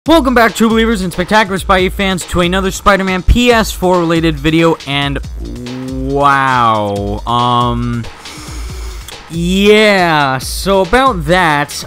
Welcome back, true believers and spectacular Spidey fans, to another Spider-Man PS4 related video. And wow, yeah, so about that,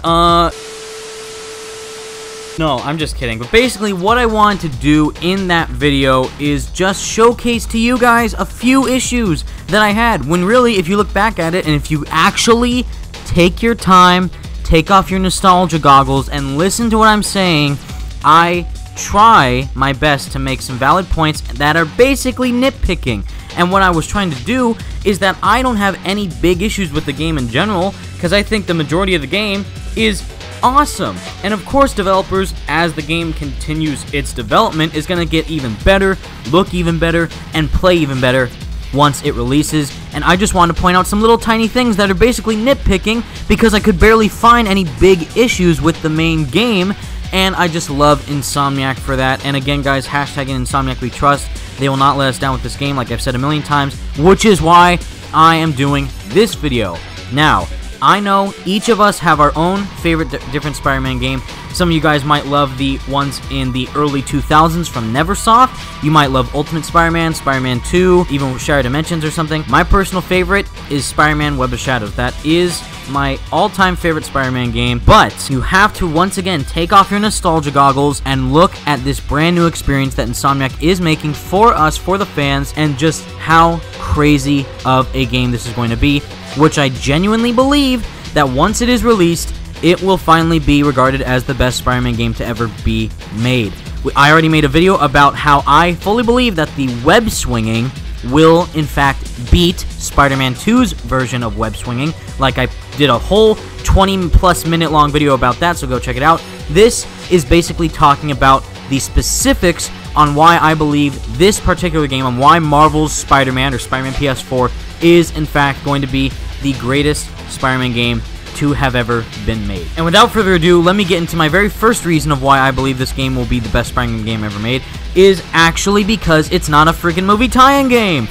no, I'm just kidding. But basically, what I wanted to do in that video is just showcase to you guys a few issues that I had, when really, if you look back at it, and if you actually take your time, take off your nostalgia goggles, and listen to what I'm saying, I try my best to make some valid points that are basically nitpicking. And what I was trying to do is that I don't have any big issues with the game in general, because I think the majority of the game is awesome. And of course, developers, as the game continues its development, is going to get even better, look even better, and play even better once it releases. And I just want to point out some little tiny things that are basically nitpicking, because I could barely find any big issues with the main game. And I just love Insomniac for that. And again, guys, hashtag Insomniac we trust. They will not let us down with this game, like I've said a million times, which is why I am doing this video. Now, I know each of us have our own favorite different Spider-Man game. Some of you guys might love the ones in the early 2000s from Neversoft. You might love Ultimate Spider-Man, Spider-Man 2, even Shattered Dimensions or something. My personal favorite is Spider-Man Web of Shadows. That is my all-time favorite Spider-Man game, but you have to once again take off your nostalgia goggles and look at this brand new experience that Insomniac is making for us, for the fans, and just how crazy of a game this is going to be, which I genuinely believe that once it is released, it will finally be regarded as the best Spider-Man game to ever be made. I already made a video about how I fully believe that the web swinging will in fact beat Spider-Man 2's version of web swinging. Like, I did a whole 20+ minute long video about that, so go check it out. This is basically talking about the specifics on why I believe this particular game, on why Marvel's Spider-Man, or Spider-Man PS4, is in fact going to be the greatest Spider-Man game to have ever been made. And without further ado, let me get into my very first reason of why I believe this game will be the best Spider-Man game ever made, is actually because it's not a freaking movie tie-in game.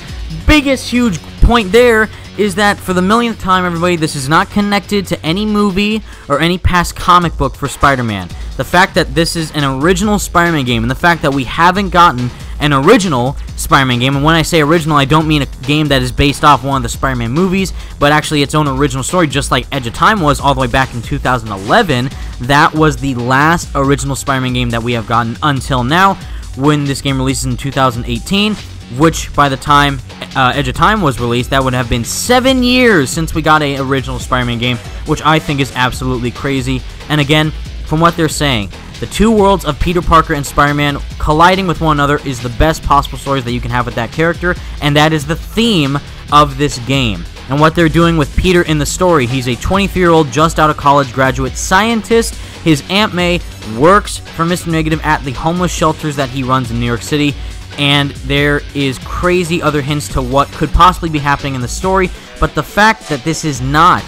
Biggest huge point there is that for the millionth time, everybody, this is not connected to any movie or any past comic book for Spider-Man. The fact that this is an original Spider-Man game, and the fact that we haven't gotten an original Spider-Man game, and when I say original, I don't mean a game that is based off one of the Spider-Man movies, but actually its own original story, just like Edge of Time was all the way back in 2011. That was the last original Spider-Man game that we have gotten until now, when this game releases in 2018, which by the time Edge of Time was released, that would have been 7 years since we got an original Spider-Man game, which I think is absolutely crazy. And again, from what they're saying, the two worlds of Peter Parker and Spider-Man colliding with one another is the best possible stories that you can have with that character, and that is the theme of this game. And what they're doing with Peter in the story, he's a 23-year-old just out of college graduate scientist. His Aunt May works for Mr. Negative at the homeless shelters that he runs in New York City, and there is crazy other hints to what could possibly be happening in the story. But the fact that this is not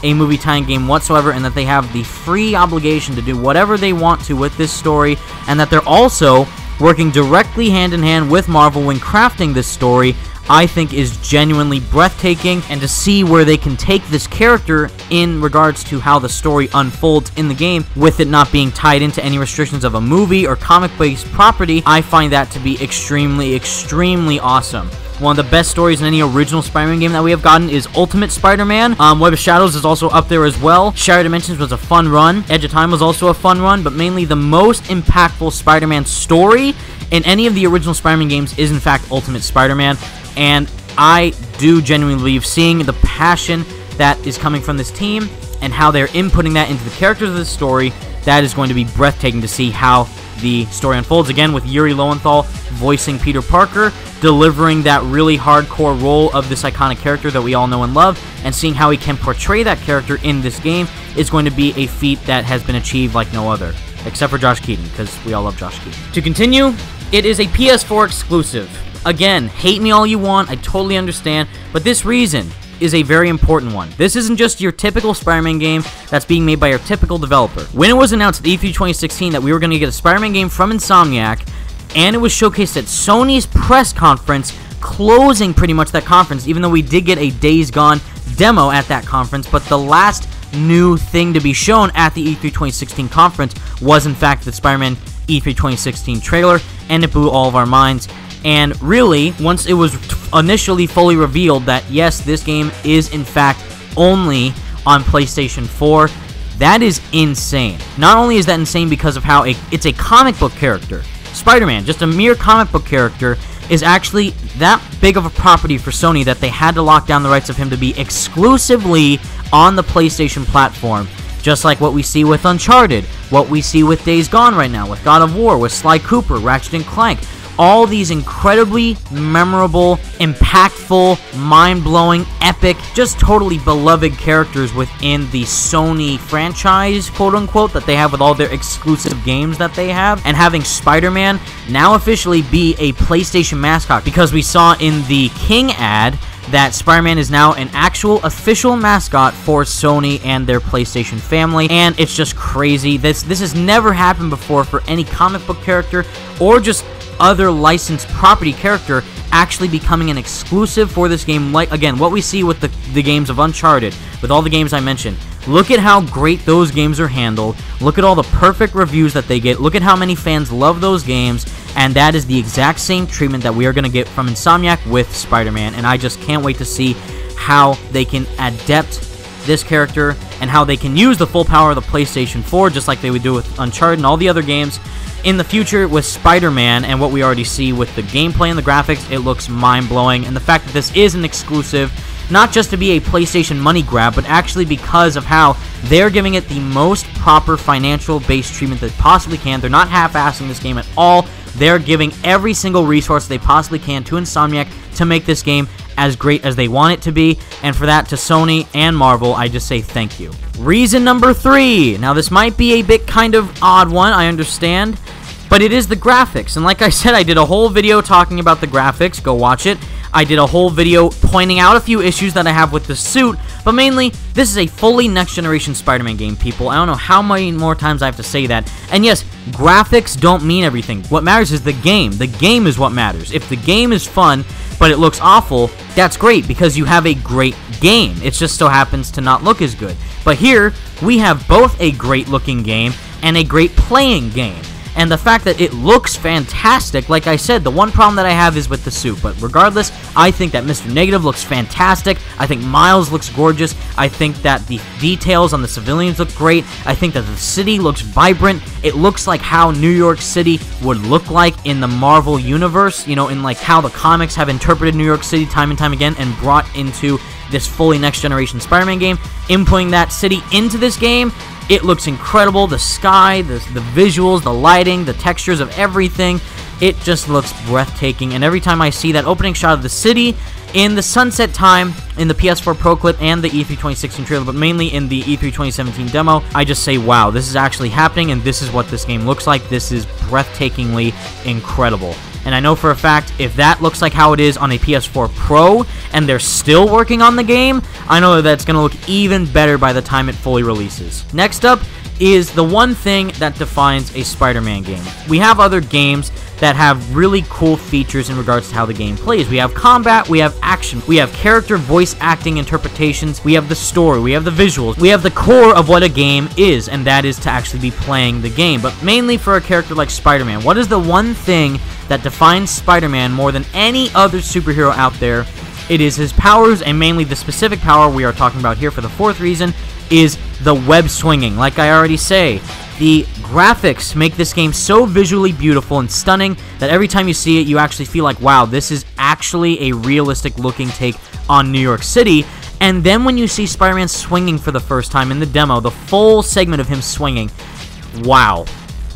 a movie tie-in game whatsoever, and that they have the free obligation to do whatever they want to with this story, and that they're also working directly hand-in-hand with Marvel when crafting this story, I think is genuinely breathtaking. And to see where they can take this character in regards to how the story unfolds in the game, with it not being tied into any restrictions of a movie or comic-based property, I find that to be extremely, extremely awesome. One of the best stories in any original Spider-Man game that we have gotten is Ultimate Spider-Man. Web of Shadows is also up there as well. Shattered Dimensions was a fun run. Edge of Time was also a fun run, but mainly the most impactful Spider-Man story in any of the original Spider-Man games is in fact Ultimate Spider-Man. And I do genuinely believe, seeing the passion that is coming from this team and how they're inputting that into the characters of this story, that is going to be breathtaking to see how the story unfolds. Again, with Yuri Lowenthal voicing Peter Parker, delivering that really hardcore role of this iconic character that we all know and love, and seeing how he can portray that character in this game is going to be a feat that has been achieved like no other. Except for Josh Keaton, because we all love Josh Keaton. To continue, it is a PS4 exclusive. Again, hate me all you want, I totally understand, but this reason is a very important one. This isn't just your typical Spider-Man game that's being made by your typical developer. When it was announced at E3 2016 that we were going to get a Spider-Man game from Insomniac, and it was showcased at Sony's press conference, closing pretty much that conference, even though we did get a Days Gone demo at that conference, but the last new thing to be shown at the E3 2016 conference was in fact the Spider-Man E3 2016 trailer, and it blew all of our minds. And really, once it was initially fully revealed that yes, this game is in fact only on PlayStation 4, that is insane. Not only is that insane because of how it's a comic book character. Spider-Man, just a mere comic book character, is actually that big of a property for Sony that they had to lock down the rights of him to be exclusively on the PlayStation platform. Just like what we see with Uncharted, what we see with Days Gone right now, with God of War, with Sly Cooper, Ratchet & Clank. All these incredibly memorable, impactful, mind-blowing, epic, just totally beloved characters within the Sony franchise, quote-unquote, that they have with all their exclusive games that they have. And having Spider-Man now officially be a PlayStation mascot, because we saw in the King ad that Spider-Man is now an actual official mascot for Sony and their PlayStation family, and it's just crazy. This has never happened before for any comic book character or just other licensed property character actually becoming an exclusive for this game. Like, again, what we see with the games of Uncharted, with all the games I mentioned. Look at how great those games are handled. Look at all the perfect reviews that they get. Look at how many fans love those games. And that is the exact same treatment that we are going to get from Insomniac with Spider-Man. And I just can't wait to see how they can adapt this character and how they can use the full power of the PlayStation 4, just like they would do with Uncharted and all the other games. In the future with Spider-Man and what we already see with the gameplay and the graphics, it looks mind-blowing. And the fact that this is an exclusive, not just to be a PlayStation money grab, but actually because of how they're giving it the most proper financial-based treatment they possibly can. They're not half-assing this game at all. They're giving every single resource they possibly can to Insomniac to make this game as great as they want it to be. And for that, to Sony and Marvel, I just say thank you. Reason number 3. Now, this might be a bit kind of odd one, I understand, but it is the graphics. And like I said, I did a whole video talking about the graphics. Go watch it. I did a whole video pointing out a few issues that I have with the suit, but mainly, this is a fully next-generation Spider-Man game, people. I don't know how many more times I have to say that. And yes, graphics don't mean everything. What matters is the game. The game is what matters. If the game is fun, but it looks awful, that's great, because you have a great game. It just so happens to not look as good. But here, we have both a great-looking game and a great playing game. And the fact that it looks fantastic, like I said, the one problem that I have is with the suit. But regardless, I think that Mr. Negative looks fantastic. I think Miles looks gorgeous. I think that the details on the civilians look great. I think that the city looks vibrant. It looks like how New York City would look like in the Marvel universe. You know, in like how the comics have interpreted New York City time and time again and brought into this fully next-generation Spider-Man game. Inputting that city into this game, it looks incredible. The sky, the visuals, the lighting, the textures of everything, it just looks breathtaking. And every time I see that opening shot of the city in the sunset time in the PS4 Pro clip and the E3 2016 trailer, but mainly in the E3 2017 demo, I just say, wow, this is actually happening, and this is what this game looks like. This is breathtakingly incredible. And I know for a fact, if that looks like how it is on a PS4 Pro, and they're still working on the game, I know that it's going to look even better by the time it fully releases. Next up is the one thing that defines a Spider-Man game. We have other games that have really cool features in regards to how the game plays. We have combat, we have action, we have character voice acting interpretations, we have the story, we have the visuals, we have the core of what a game is, and that is to actually be playing the game. But mainly for a character like Spider-Man, what is the one thing that defines Spider-Man more than any other superhero out there? It is his powers, and mainly the specific power we are talking about here for the fourth reason is the web swinging. Like I already say, the graphics make this game so visually beautiful and stunning that every time you see it, you actually feel like, wow, this is actually a realistic looking take on New York City. And then when you see Spider-Man swinging for the first time in the demo, the full segment of him swinging, wow.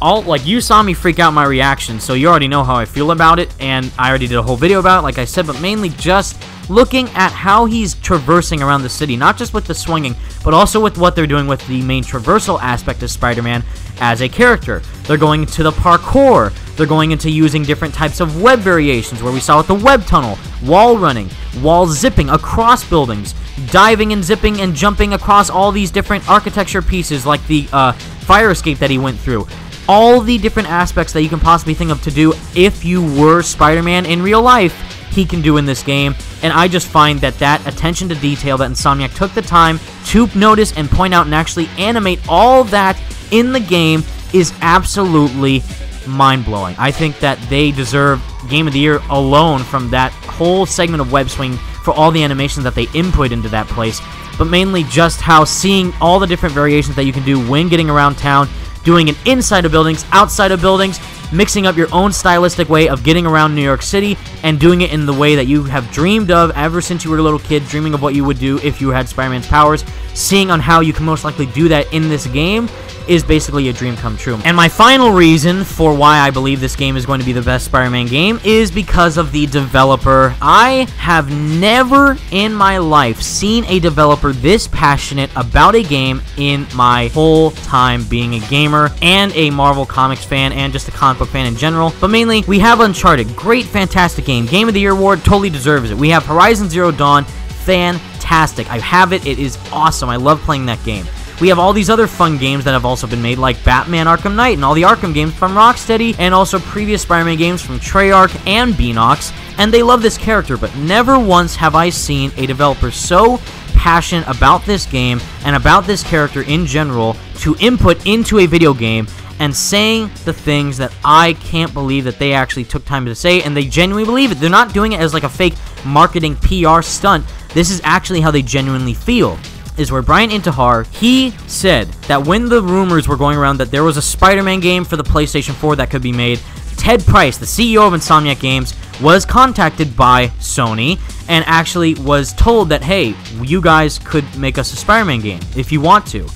Like, you saw me freak out my reaction, so you already know how I feel about it, and I already did a whole video about it, like I said, but mainly just looking at how he's traversing around the city, not just with the swinging, but also with what they're doing with the main traversal aspect of Spider-Man as a character. They're going into the parkour, they're going into using different types of web variations, where we saw with the web tunnel, wall running, wall zipping across buildings, diving and zipping and jumping across all these different architecture pieces, like the fire escape that he went through. All the different aspects that you can possibly think of to do if you were Spider-Man in real life, he can do in this game. And I just find that that attention to detail that Insomniac took the time to notice and point out and actually animate all that in the game is absolutely mind-blowing. I think that they deserve Game of the Year alone from that whole segment of web swing for all the animations that they input into that place, but mainly just how seeing all the different variations that you can do when getting around town, doing it inside of buildings, outside of buildings, mixing up your own stylistic way of getting around New York City, and doing it in the way that you have dreamed of ever since you were a little kid, dreaming of what you would do if you had Spider-Man's powers. Seeing on how you can most likely do that in this game is basically a dream come true. And my final reason for why I believe this game is going to be the best Spider-Man game is because of the developer. I have never in my life seen a developer this passionate about a game in my whole time being a gamer and a Marvel Comics fan and just a comic book fan in general. But mainly, we have Uncharted. Great, fantastic game. Game of the Year award, totally deserves it. We have Horizon Zero Dawn. Fantastic. I have it. It is awesome. I love playing that game. We have all these other fun games that have also been made, like Batman Arkham Knight and all the Arkham games from Rocksteady, and also previous Spider-Man games from Treyarch and Beanox, and they love this character, but never once have I seen a developer so passionate about this game and about this character in general to input into a video game and saying the things that I can't believe that they actually took time to say, and they genuinely believe it. They're not doing it as like a fake marketing PR stunt. This is actually how they genuinely feel. Is where Brian Intihar, he said that when the rumors were going around that there was a Spider-Man game for the PlayStation 4 that could be made, Ted Price, the CEO of Insomniac Games, was contacted by Sony and actually was told that, hey, you guys could make us a Spider-Man game if you want to.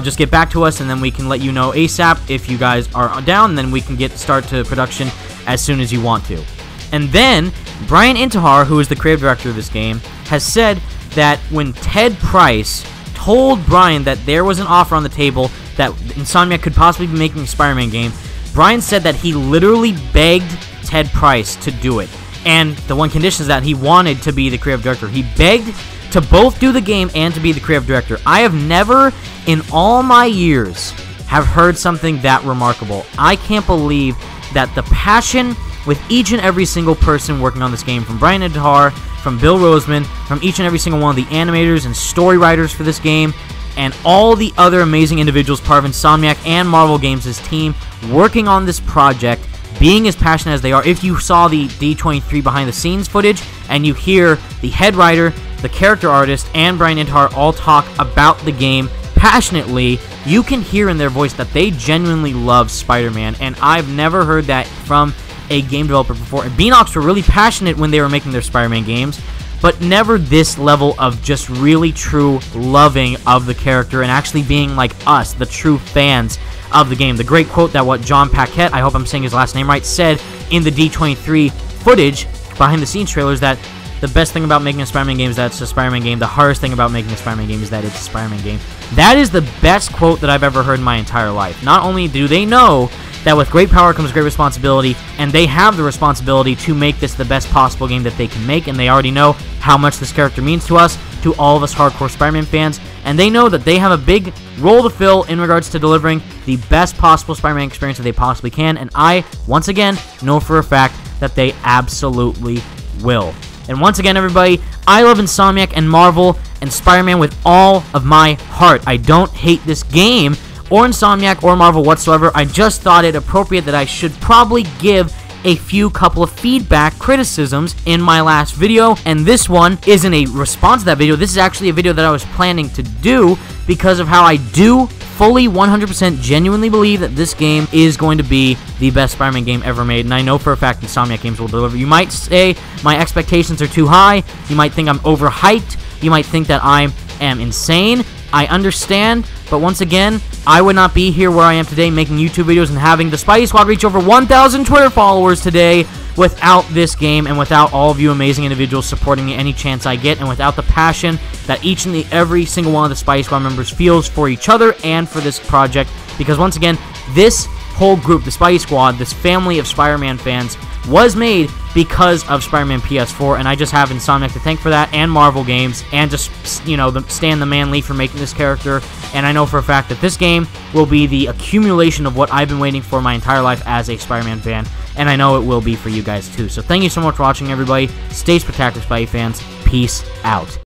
Just get back to us and then we can let you know ASAP if you guys are down, and then we can start to production as soon as you want to. And then Brian Intihar, who is the creative director of this game, has said that when Ted Price told Brian that there was an offer on the table that Insomniac could possibly be making a Spider-Man game, Brian said that he literally begged Ted Price to do it. And the one condition is that he wanted to be the creative director. He begged to both do the game and to be the creative director. I have never, in all my years, have heard something that remarkable. I can't believe that the passion with each and every single person working on this game, from Brian Intihar, from Bill Roseman, from each and every single one of the animators and story writers for this game, and all the other amazing individuals part of Insomniac and Marvel Games' team working on this project, being as passionate as they are. If you saw the D23 behind the scenes footage and you hear the head writer, the character artist, and Brian Intihar all talk about the game passionately, you can hear in their voice that they genuinely love Spider-Man, and I've never heard that from a game developer before. And Beanox were really passionate when they were making their Spider-Man games, but never this level of just really true loving of the character and actually being like us, the true fans of the game. The great quote that what John Paquette, I hope I'm saying his last name right, said in the D23 footage behind the scenes trailers, that the best thing about making a Spider-Man game is that it's a Spider-Man game. The hardest thing about making a Spider-Man game is that it's a Spider-Man game. That is the best quote that I've ever heard in my entire life. Not only do they know that with great power comes great responsibility, and they have the responsibility to make this the best possible game that they can make, and they already know how much this character means to us, to all of us hardcore Spider-Man fans, and they know that they have a big role to fill in regards to delivering the best possible Spider-Man experience that they possibly can, and I, once again, know for a fact that they absolutely will. And once again, everybody, I love Insomniac and Marvel and Spider-Man with all of my heart. I don't hate this game or Insomniac or Marvel whatsoever. I just thought it appropriate that I should probably give a couple of feedback criticisms in my last video, and this one isn't a response to that video. This is actually a video that I was planning to do because of how I do fully 100% genuinely believe that this game is going to be the best Spider-Man game ever made, and I know for a fact Insomniac Games will deliver. You might say my expectations are too high, you might think I'm overhyped, you might think that I am insane. I understand, but once again, I would not be here where I am today making YouTube videos and having the Spidey Squad reach over 1,000 Twitter followers today without this game and without all of you amazing individuals supporting me any chance I get, and without the passion that each and every single one of the Spidey Squad members feels for each other and for this project. Because once again, this whole group, the Spidey Squad, this family of Spider-Man fans, was made because of Spider-Man PS4, and I just have Insomniac to thank for that, and Marvel Games, and just, you know, Stan the Man Lee for making this character. And I know for a fact that this game will be the accumulation of what I've been waiting for my entire life as a Spider-Man fan, and I know it will be for you guys too. So thank you so much for watching, everybody. Stay spectacular, Spidey fans. Peace out.